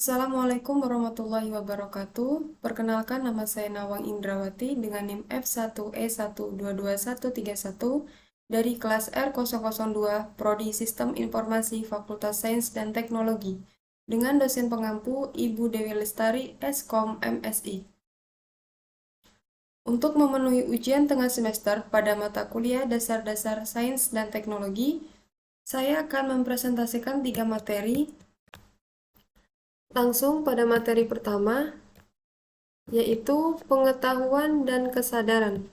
Assalamualaikum warahmatullahi wabarakatuh. Perkenalkan, nama saya Nawang Indrawati dengan NIM F1E1222131 dari kelas R002 Prodi Sistem Informasi Fakultas Sains dan Teknologi dengan dosen pengampu Ibu Dewi Lestari, Skom MSI. Untuk memenuhi ujian tengah semester pada mata kuliah Dasar-Dasar Sains dan Teknologi, saya akan mempresentasikan 3 materi. Langsung pada materi pertama, yaitu pengetahuan dan kesadaran.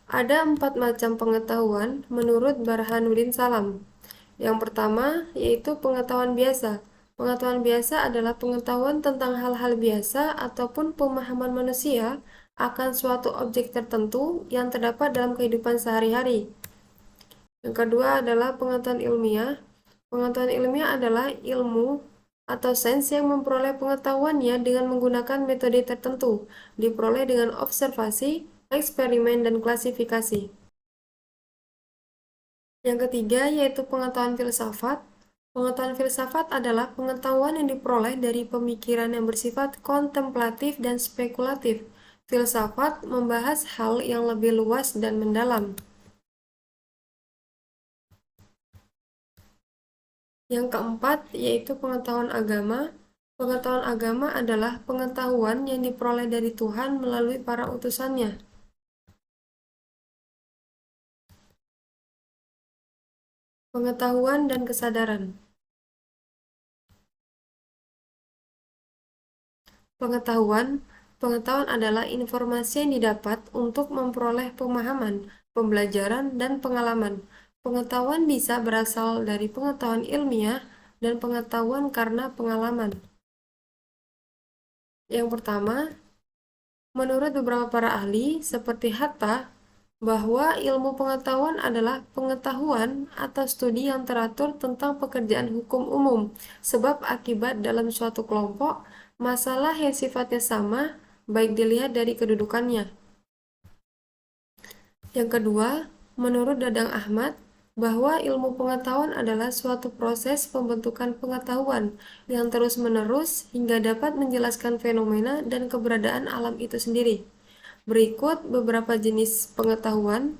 Ada 4 macam pengetahuan menurut Burhanuddin Salam. Yang pertama, yaitu pengetahuan biasa. Pengetahuan biasa adalah pengetahuan tentang hal-hal biasa ataupun pemahaman manusia akan suatu objek tertentu yang terdapat dalam kehidupan sehari-hari. Yang kedua adalah pengetahuan ilmiah. Pengetahuan ilmiah adalah ilmu atau sains yang memperoleh pengetahuannya dengan menggunakan metode tertentu, diperoleh dengan observasi, eksperimen, dan klasifikasi. Yang ketiga yaitu pengetahuan filsafat. Pengetahuan filsafat adalah pengetahuan yang diperoleh dari pemikiran yang bersifat kontemplatif dan spekulatif. Filsafat membahas hal yang lebih luas dan mendalam. Yang keempat yaitu pengetahuan agama. Pengetahuan agama adalah pengetahuan yang diperoleh dari Tuhan melalui para utusannya. Pengetahuan dan kesadaran. Pengetahuan adalah informasi yang didapat untuk memperoleh pemahaman, pembelajaran, dan pengalaman. Pengetahuan bisa berasal dari pengetahuan ilmiah dan pengetahuan karena pengalaman. Yang pertama, menurut beberapa para ahli seperti Hatta, bahwa ilmu pengetahuan adalah pengetahuan atau studi yang teratur tentang pekerjaan hukum umum, sebab akibat dalam suatu kelompok, masalah yang sifatnya sama, baik dilihat dari kedudukannya. Yang kedua, menurut Dadang Ahmad, bahwa ilmu pengetahuan adalah suatu proses pembentukan pengetahuan yang terus-menerus hingga dapat menjelaskan fenomena dan keberadaan alam itu sendiri. Berikut beberapa jenis pengetahuan.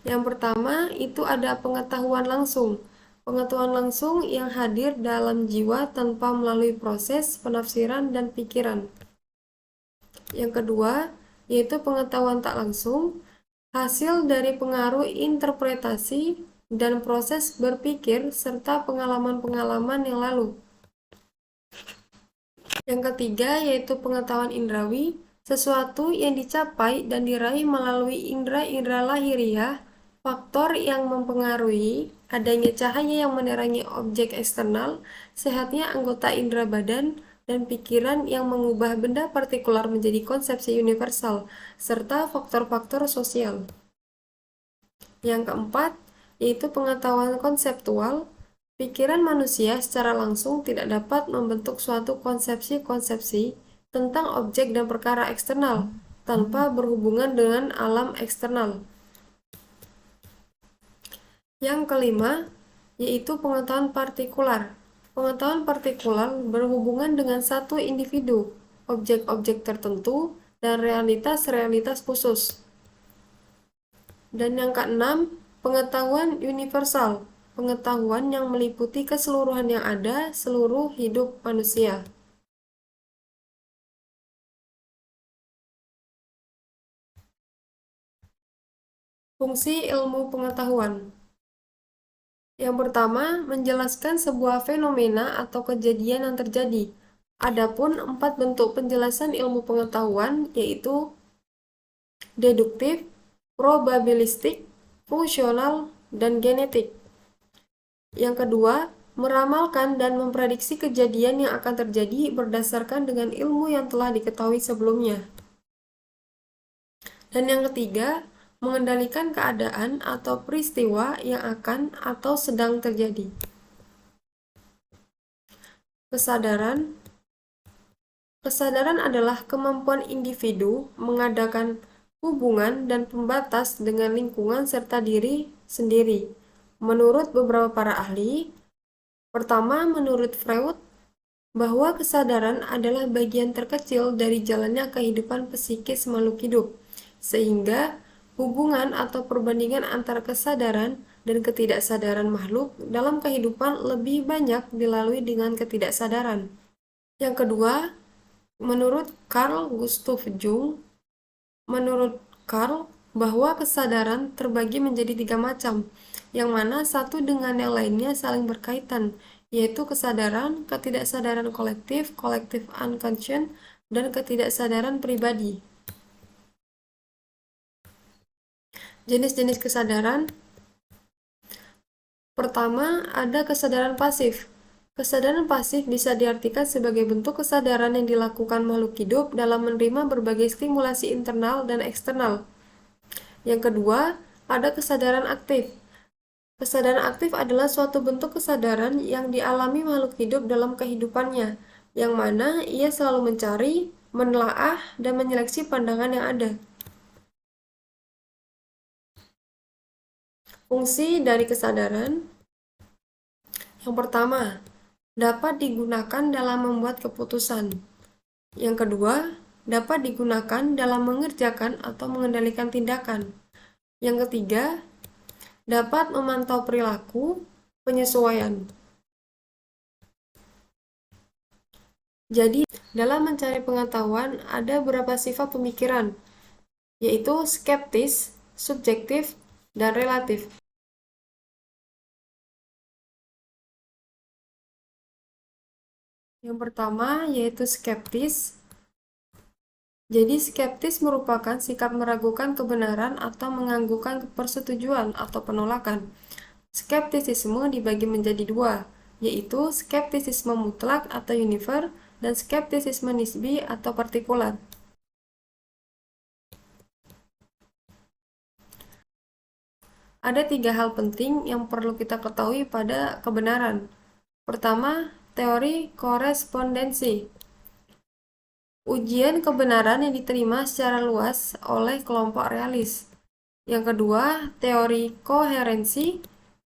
Yang pertama, itu ada pengetahuan langsung. Pengetahuan langsung yang hadir dalam jiwa tanpa melalui proses penafsiran dan pikiran. Yang kedua, yaitu pengetahuan tak langsung, hasil dari pengaruh interpretasi dan proses berpikir serta pengalaman-pengalaman yang lalu. Yang ketiga, yaitu pengetahuan indrawi, sesuatu yang dicapai dan diraih melalui indera-indera lahiriah, faktor yang mempengaruhi adanya cahaya yang menerangi objek eksternal, sehatnya anggota indera badan, dan pikiran yang mengubah benda partikular menjadi konsepsi universal, serta faktor-faktor sosial. Yang keempat, yaitu pengetahuan konseptual. Pikiran manusia secara langsung tidak dapat membentuk suatu konsepsi-konsepsi tentang objek dan perkara eksternal tanpa berhubungan dengan alam eksternal. Yang kelima, yaitu pengetahuan partikular. Pengetahuan partikular berhubungan dengan satu individu, objek-objek tertentu, dan realitas-realitas khusus. Dan yang keenam, pengetahuan universal. Pengetahuan yang meliputi keseluruhan yang ada, seluruh hidup manusia. Fungsi ilmu pengetahuan. Yang pertama, menjelaskan sebuah fenomena atau kejadian yang terjadi. Adapun 4 bentuk penjelasan ilmu pengetahuan yaitu deduktif, probabilistik, fungsional, dan genetik. Yang kedua, meramalkan dan memprediksi kejadian yang akan terjadi berdasarkan dengan ilmu yang telah diketahui sebelumnya. Dan yang ketiga, mengendalikan keadaan atau peristiwa yang akan atau sedang terjadi. Kesadaran adalah kemampuan individu mengadakan hubungan dan pembatas dengan lingkungan serta diri sendiri. Menurut beberapa para ahli, pertama, menurut Freud, bahwa kesadaran adalah bagian terkecil dari jalannya kehidupan psikis makhluk hidup, sehingga hubungan atau perbandingan antara kesadaran dan ketidaksadaran makhluk dalam kehidupan lebih banyak dilalui dengan ketidaksadaran. Yang kedua, menurut Carl Gustav Jung, menurut Carl, bahwa kesadaran terbagi menjadi 3 macam, yang mana satu dengan yang lainnya saling berkaitan, yaitu kesadaran, ketidaksadaran kolektif, collective unconscious, dan ketidaksadaran pribadi. Jenis-jenis kesadaran. Pertama, ada kesadaran pasif. Kesadaran pasif bisa diartikan sebagai bentuk kesadaran yang dilakukan makhluk hidup dalam menerima berbagai stimulasi internal dan eksternal. Yang kedua, ada kesadaran aktif. Kesadaran aktif adalah suatu bentuk kesadaran yang dialami makhluk hidup dalam kehidupannya, yang mana ia selalu mencari, menelaah, dan menyeleksi pandangan yang ada. Fungsi dari kesadaran. Yang pertama, dapat digunakan dalam membuat keputusan. Yang kedua, dapat digunakan dalam mengerjakan atau mengendalikan tindakan. Yang ketiga, dapat memantau perilaku, penyesuaian. Jadi, dalam mencari pengetahuan ada beberapa sifat pemikiran, yaitu skeptis, subjektif, dan relatif. Yang pertama yaitu skeptis. Jadi skeptis merupakan sikap meragukan kebenaran atau menganggukkan persetujuan atau penolakan. Skeptisisme dibagi menjadi dua, yaitu skeptisisme mutlak atau univer dan skeptisisme nisbi atau partikular. Ada 3 hal penting yang perlu kita ketahui pada kebenaran. Pertama, teori korespondensi. Ujian kebenaran yang diterima secara luas oleh kelompok realis. Yang kedua, teori koherensi.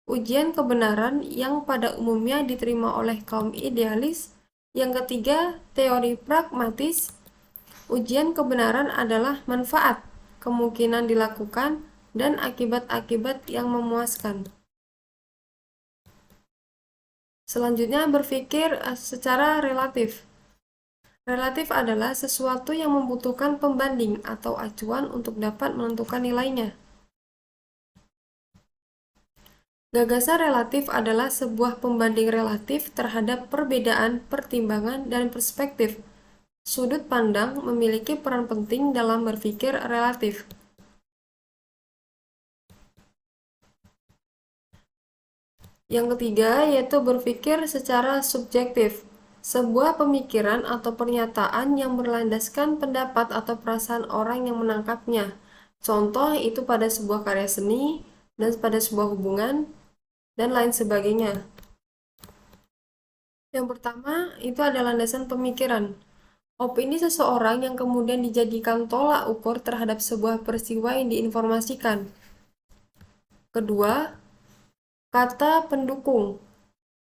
Ujian kebenaran yang pada umumnya diterima oleh kaum idealis. Yang ketiga, teori pragmatis. Ujian kebenaran adalah manfaat, kemungkinan dilakukan, dan akibat-akibat yang memuaskan. Selanjutnya, berpikir secara relatif. Relatif adalah sesuatu yang membutuhkan pembanding atau acuan untuk dapat menentukan nilainya. Gagasan relatif adalah sebuah pembanding relatif terhadap perbedaan, pertimbangan, dan perspektif. Sudut pandang memiliki peran penting dalam berpikir relatif. Yang ketiga yaitu berpikir secara subjektif. Sebuah pemikiran atau pernyataan yang berlandaskan pendapat atau perasaan orang yang menangkapnya. Contoh itu pada sebuah karya seni dan pada sebuah hubungan dan lain sebagainya. Yang pertama itu adalah landasan pemikiran. Opini seseorang yang kemudian dijadikan tolak ukur terhadap sebuah peristiwa yang diinformasikan. Kedua, kata pendukung.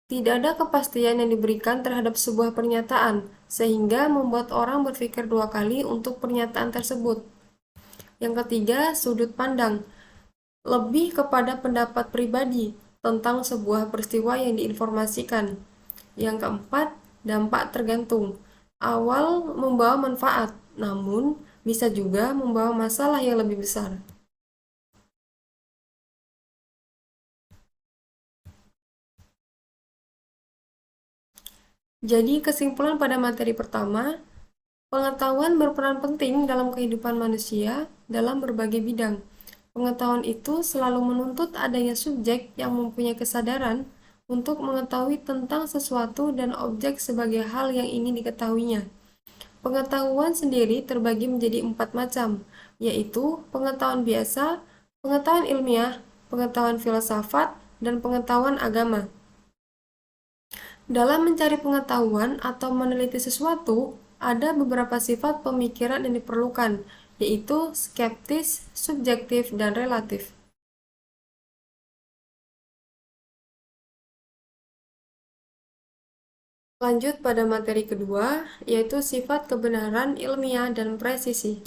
Tidak ada kepastian yang diberikan terhadap sebuah pernyataan, sehingga membuat orang berpikir 2 kali untuk pernyataan tersebut. Yang ketiga, sudut pandang. Lebih kepada pendapat pribadi tentang sebuah peristiwa yang diinformasikan. Yang keempat, dampak tergantung. Awal membawa manfaat, namun bisa juga membawa masalah yang lebih besar. Jadi kesimpulan pada materi pertama, pengetahuan berperan penting dalam kehidupan manusia dalam berbagai bidang. Pengetahuan itu selalu menuntut adanya subjek yang mempunyai kesadaran untuk mengetahui tentang sesuatu dan objek sebagai hal yang ingin diketahuinya. Pengetahuan sendiri terbagi menjadi 4 macam, yaitu pengetahuan biasa, pengetahuan ilmiah, pengetahuan filsafat, dan pengetahuan agama. Dalam mencari pengetahuan atau meneliti sesuatu, ada beberapa sifat pemikiran yang diperlukan, yaitu skeptis, subjektif, dan relatif. Lanjut pada materi kedua, yaitu sifat kebenaran ilmiah dan presisi.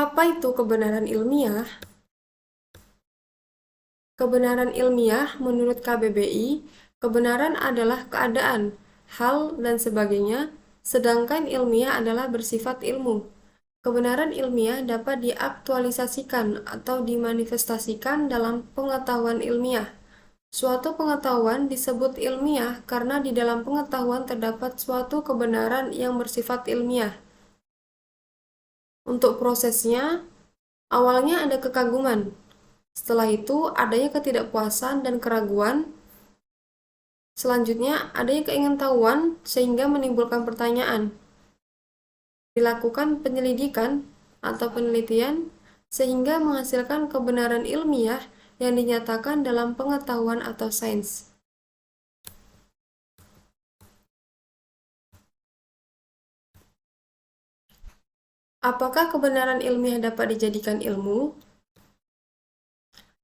Apa itu kebenaran ilmiah? Kebenaran ilmiah menurut KBBI, kebenaran adalah keadaan, hal, dan sebagainya, sedangkan ilmiah adalah bersifat ilmu. Kebenaran ilmiah dapat diaktualisasikan atau dimanifestasikan dalam pengetahuan ilmiah. Suatu pengetahuan disebut ilmiah karena di dalam pengetahuan terdapat suatu kebenaran yang bersifat ilmiah. Untuk prosesnya, awalnya ada kekaguman. Setelah itu, adanya ketidakpuasan dan keraguan. Selanjutnya, adanya keingintahuan sehingga menimbulkan pertanyaan. Dilakukan penyelidikan atau penelitian sehingga menghasilkan kebenaran ilmiah yang dinyatakan dalam pengetahuan atau sains. Apakah kebenaran ilmiah dapat dijadikan ilmu?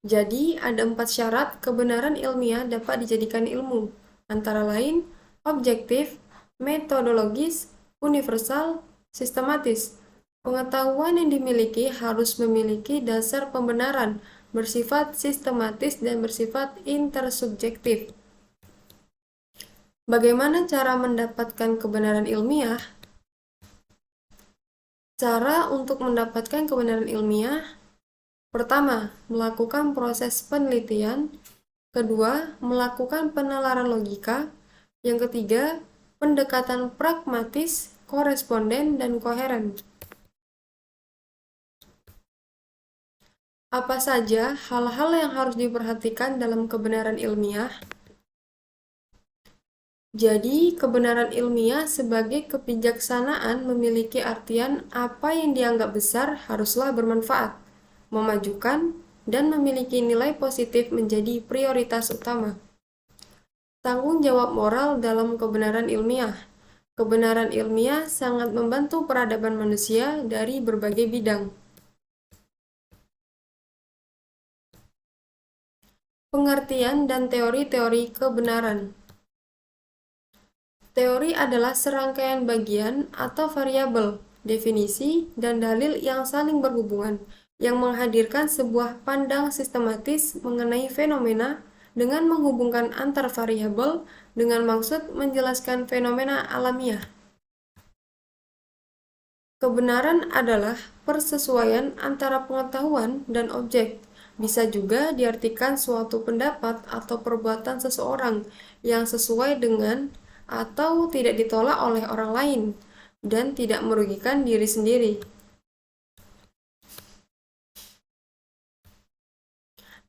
Jadi, ada 4 syarat kebenaran ilmiah dapat dijadikan ilmu, antara lain objektif, metodologis, universal, sistematis. Pengetahuan yang dimiliki harus memiliki dasar pembenaran, bersifat sistematis dan bersifat intersubjektif. Bagaimana cara mendapatkan kebenaran ilmiah? Cara untuk mendapatkan kebenaran ilmiah: pertama, melakukan proses penelitian. Kedua, melakukan penalaran logika. Yang ketiga, pendekatan pragmatis, koresponden, dan koheren. Apa saja hal-hal yang harus diperhatikan dalam kebenaran ilmiah? Jadi, kebenaran ilmiah sebagai kebijaksanaan memiliki artian apa yang dianggap besar haruslah bermanfaat, memajukan, dan memiliki nilai positif menjadi prioritas utama. Tanggung jawab moral dalam kebenaran ilmiah. Kebenaran ilmiah sangat membantu peradaban manusia dari berbagai bidang. Pengertian dan teori-teori kebenaran. Teori adalah serangkaian bagian atau variabel, definisi, dan dalil yang saling berhubungan, yang menghadirkan sebuah pandang sistematis mengenai fenomena dengan menghubungkan antar variabel dengan maksud menjelaskan fenomena alamiah. Kebenaran adalah persesuaian antara pengetahuan dan objek. Bisa juga diartikan suatu pendapat atau perbuatan seseorang yang sesuai dengan atau tidak ditolak oleh orang lain dan tidak merugikan diri sendiri.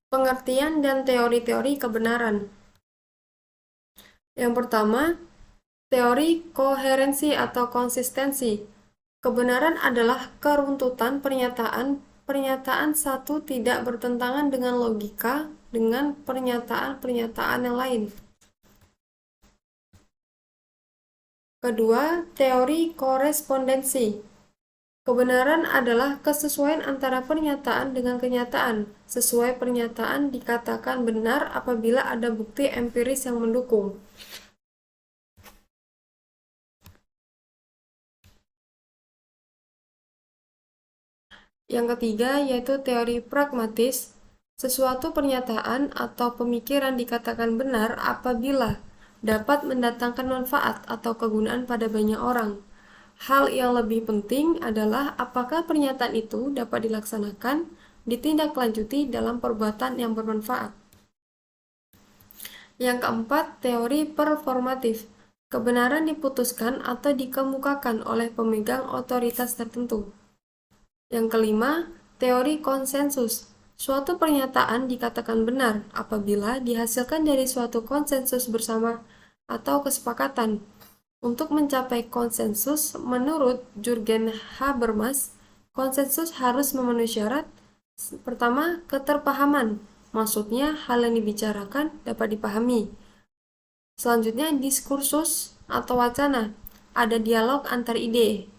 Pengertian dan teori-teori kebenaran. Yang pertama, teori koherensi atau konsistensi. Kebenaran adalah keruntutan pernyataan satu tidak bertentangan dengan logika dengan pernyataan-pernyataan yang lain. Kedua, teori korespondensi. Kebenaran adalah kesesuaian antara pernyataan dengan kenyataan. Sesuai pernyataan dikatakan benar apabila ada bukti empiris yang mendukung. Yang ketiga yaitu teori pragmatis. Sesuatu pernyataan atau pemikiran dikatakan benar apabila dapat mendatangkan manfaat atau kegunaan pada banyak orang. Hal yang lebih penting adalah apakah pernyataan itu dapat dilaksanakan, ditindaklanjuti dalam perbuatan yang bermanfaat. Yang keempat, teori performatif. Kebenaran diputuskan atau dikemukakan oleh pemegang otoritas tertentu. Yang kelima, teori konsensus. Suatu pernyataan dikatakan benar apabila dihasilkan dari suatu konsensus bersama atau kesepakatan. Untuk mencapai konsensus, menurut Jürgen Habermas, konsensus harus memenuhi syarat. Pertama, keterpahaman. Maksudnya, hal yang dibicarakan dapat dipahami. Selanjutnya, diskursus atau wacana. Ada dialog antar ide.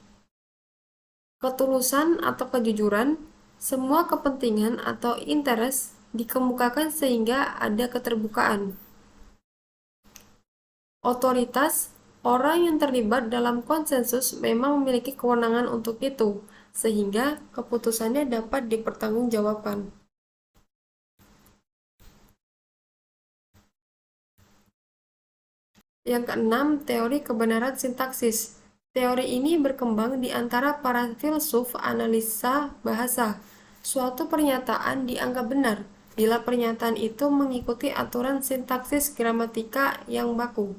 Ketulusan atau kejujuran. Semua kepentingan atau interest dikemukakan sehingga ada keterbukaan. Otoritas, orang yang terlibat dalam konsensus memang memiliki kewenangan untuk itu, sehingga keputusannya dapat dipertanggungjawabkan. Yang keenam, teori kebenaran sintaksis. Teori ini berkembang di antara para filsuf analisa bahasa. Suatu pernyataan dianggap benar bila pernyataan itu mengikuti aturan sintaksis gramatika yang baku.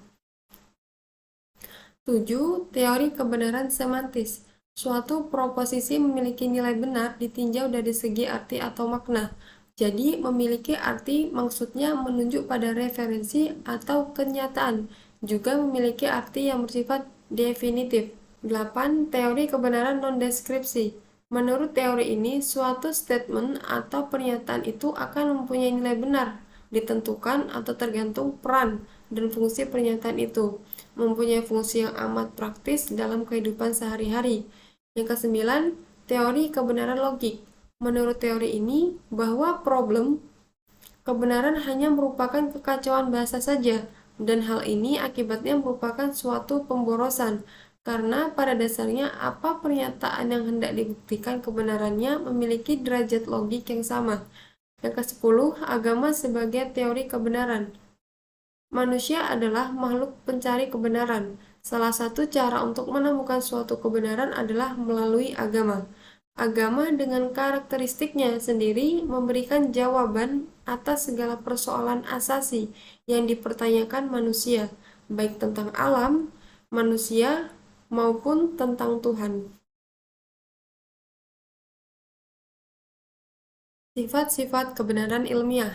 7. Teori kebenaran semantis. Suatu proposisi memiliki nilai benar ditinjau dari segi arti atau makna. Jadi, memiliki arti maksudnya menunjuk pada referensi atau kenyataan, juga memiliki arti yang bersifat definitif. 8. Teori kebenaran non-deskripsi. Menurut teori ini, suatu statement atau pernyataan itu akan mempunyai nilai benar, ditentukan atau tergantung peran dan fungsi pernyataan itu, mempunyai fungsi yang amat praktis dalam kehidupan sehari-hari. Yang kesembilan, teori kebenaran logik. Menurut teori ini, bahwa problem kebenaran hanya merupakan kekacauan bahasa saja, dan hal ini akibatnya merupakan suatu pemborosan, karena pada dasarnya apa pernyataan yang hendak dibuktikan kebenarannya memiliki derajat logik yang sama. Yang ke-10, agama sebagai teori kebenaran. Manusia adalah makhluk pencari kebenaran. Salah satu cara untuk menemukan suatu kebenaran adalah melalui agama. Agama dengan karakteristiknya sendiri memberikan jawaban atas segala persoalan asasi yang dipertanyakan manusia, baik tentang alam, manusia, maupun tentang Tuhan. Sifat-sifat kebenaran ilmiah.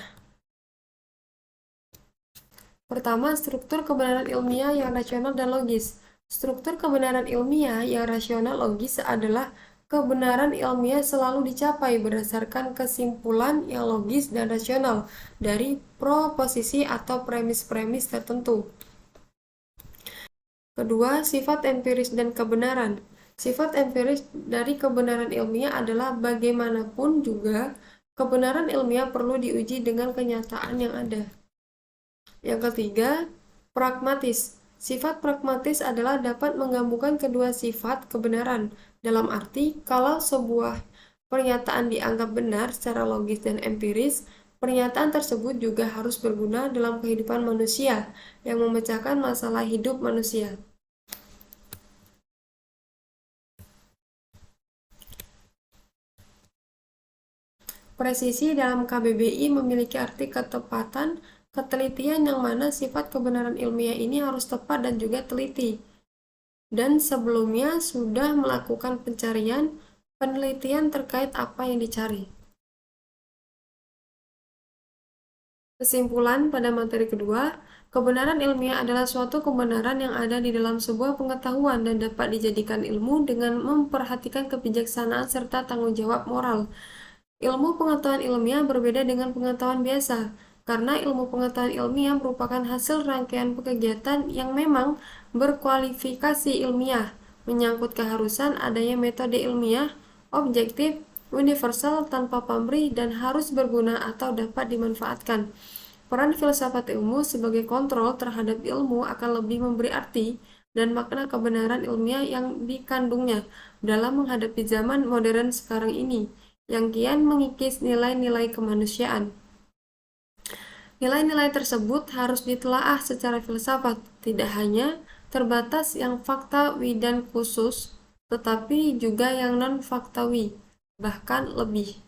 Pertama, struktur kebenaran ilmiah yang rasional dan logis. Struktur kebenaran ilmiah yang rasional logis adalah kebenaran ilmiah selalu dicapai berdasarkan kesimpulan yang logis dan rasional dari proposisi atau premis-premis tertentu. Kedua, sifat empiris dan kebenaran. Sifat empiris dari kebenaran ilmiah adalah bagaimanapun juga kebenaran ilmiah perlu diuji dengan kenyataan yang ada. Yang ketiga, pragmatis. Sifat pragmatis adalah dapat menggabungkan kedua sifat kebenaran, dalam arti kalau sebuah pernyataan dianggap benar secara logis dan empiris, pernyataan tersebut juga harus berguna dalam kehidupan manusia yang memecahkan masalah hidup manusia. Presisi dalam KBBI memiliki arti ketepatan, ketelitian yang mana sifat kebenaran ilmiah ini harus tepat dan juga teliti. Dan sebelumnya sudah melakukan pencarian, penelitian terkait apa yang dicari. Kesimpulan pada materi kedua, kebenaran ilmiah adalah suatu kebenaran yang ada di dalam sebuah pengetahuan dan dapat dijadikan ilmu dengan memperhatikan kebijaksanaan serta tanggung jawab moral. Ilmu pengetahuan ilmiah berbeda dengan pengetahuan biasa, karena ilmu pengetahuan ilmiah merupakan hasil rangkaian kegiatan yang memang berkualifikasi ilmiah, menyangkut keharusan adanya metode ilmiah, objektif, universal tanpa pamrih dan harus berguna atau dapat dimanfaatkan. Peran filsafat ilmu sebagai kontrol terhadap ilmu akan lebih memberi arti dan makna kebenaran ilmiah yang dikandungnya dalam menghadapi zaman modern sekarang ini, yang kian mengikis nilai-nilai kemanusiaan. Nilai-nilai tersebut harus ditelaah secara filsafat, tidak hanya terbatas yang faktawi dan khusus, tetapi juga yang non-faktawi, bahkan lebih.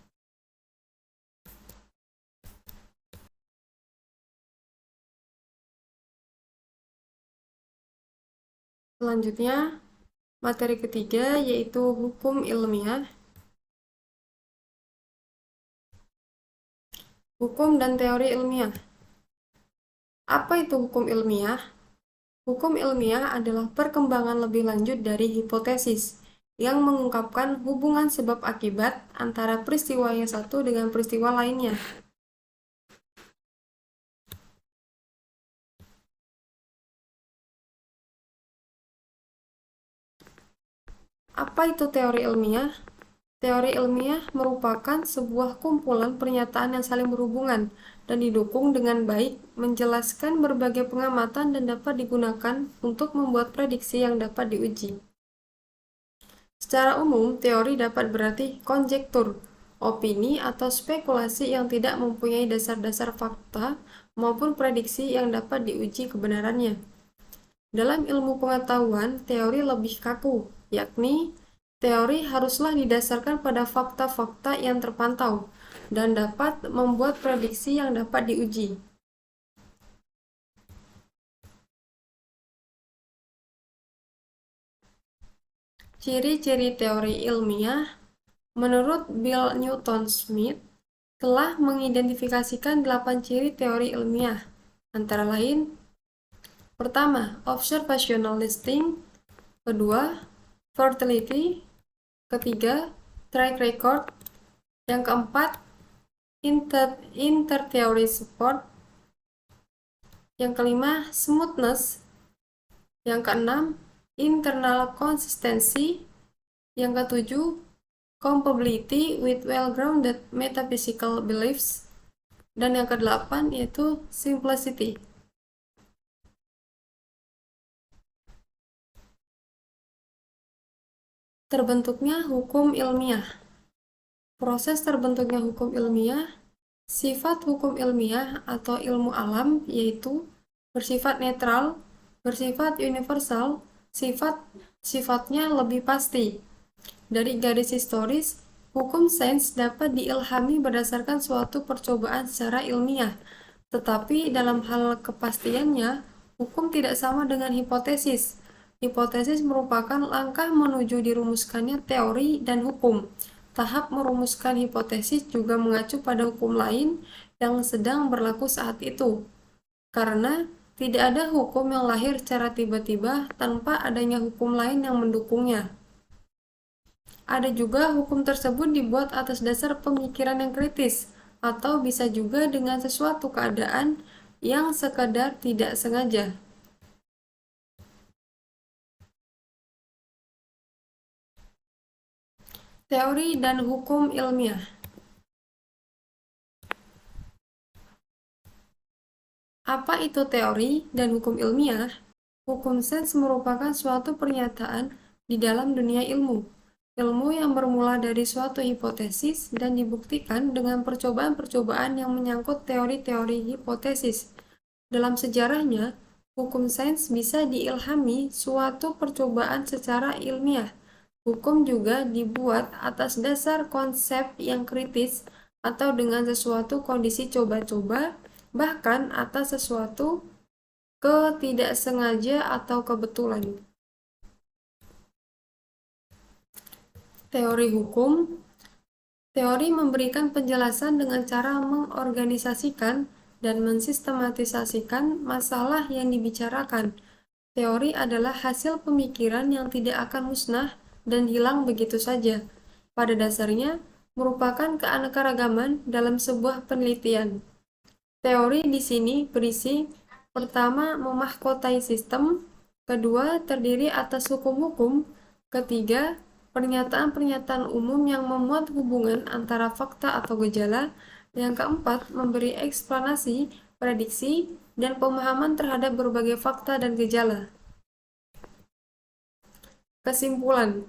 Selanjutnya, materi ketiga yaitu hukum ilmiah. Hukum dan teori ilmiah. Apa itu hukum ilmiah? Hukum ilmiah adalah perkembangan lebih lanjut dari hipotesis yang mengungkapkan hubungan sebab akibat antara peristiwa yang satu dengan peristiwa lainnya. Apa itu teori ilmiah? Teori ilmiah merupakan sebuah kumpulan pernyataan yang saling berhubungan dan didukung dengan baik, menjelaskan berbagai pengamatan dan dapat digunakan untuk membuat prediksi yang dapat diuji. Secara umum, teori dapat berarti konjektur, opini atau spekulasi yang tidak mempunyai dasar-dasar fakta maupun prediksi yang dapat diuji kebenarannya. Dalam ilmu pengetahuan, teori lebih kaku, yakni teori haruslah didasarkan pada fakta-fakta yang terpantau dan dapat membuat prediksi yang dapat diuji. Ciri-ciri teori ilmiah menurut Bill Newton Smith telah mengidentifikasikan 8 ciri teori ilmiah, antara lain: pertama, observational listing; kedua, fertility; ketiga, track record; yang keempat, inter-theory support; yang kelima, smoothness; yang keenam, internal consistency; yang ketujuh, compatibility with well-grounded metaphysical beliefs; dan yang kedelapan yaitu simplicity. Terbentuknya hukum ilmiah. Proses terbentuknya hukum ilmiah. Sifat hukum ilmiah atau ilmu alam yaitu bersifat netral, bersifat universal, sifatnya lebih pasti. Dari garis historis, hukum sains dapat diilhami berdasarkan suatu percobaan secara ilmiah, tetapi dalam hal kepastiannya, hukum tidak sama dengan hipotesis. Hipotesis merupakan langkah menuju dirumuskannya teori dan hukum. Tahap merumuskan hipotesis juga mengacu pada hukum lain yang sedang berlaku saat itu, karena tidak ada hukum yang lahir secara tiba-tiba tanpa adanya hukum lain yang mendukungnya. Ada juga hukum tersebut dibuat atas dasar pemikiran yang kritis, atau bisa juga dengan sesuatu keadaan yang sekadar tidak sengaja. Teori dan hukum ilmiah. Apa itu teori dan hukum ilmiah? Hukum sains merupakan suatu pernyataan di dalam dunia ilmu. Ilmu yang bermula dari suatu hipotesis dan dibuktikan dengan percobaan-percobaan yang menyangkut teori-teori hipotesis. Dalam sejarahnya, hukum sains bisa diilhami suatu percobaan secara ilmiah. Hukum juga dibuat atas dasar konsep yang kritis atau dengan sesuatu kondisi coba-coba, bahkan atas sesuatu ketidaksengaja atau kebetulan. Teori hukum. Teori memberikan penjelasan dengan cara mengorganisasikan dan mensistematisasikan masalah yang dibicarakan. Teori adalah hasil pemikiran yang tidak akan musnah dan hilang begitu saja. Pada dasarnya, merupakan keanekaragaman dalam sebuah penelitian. Teori di sini berisi: pertama, memahkotai sistem; kedua, terdiri atas hukum-hukum; ketiga, pernyataan-pernyataan umum yang memuat hubungan antara fakta atau gejala; yang keempat, memberi eksplanasi, prediksi, dan pemahaman terhadap berbagai fakta dan gejala. Kesimpulan: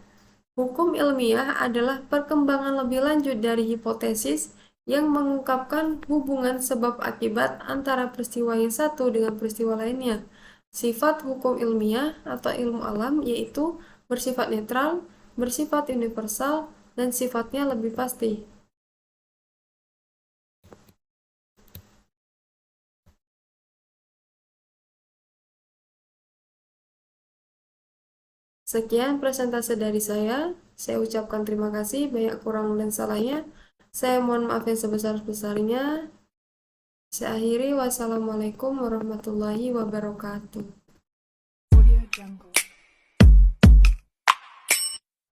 hukum ilmiah adalah perkembangan lebih lanjut dari hipotesis yang mengungkapkan hubungan sebab akibat antara peristiwa yang satu dengan peristiwa lainnya. Sifat hukum ilmiah atau ilmu alam yaitu bersifat netral, bersifat universal, dan sifatnya lebih pasti. Sekian presentase dari saya. Saya ucapkan terima kasih, banyak kurang dan salahnya. Saya mohon maaf yang sebesar-besarnya. Saya akhiri, wassalamualaikum warahmatullahi wabarakatuh.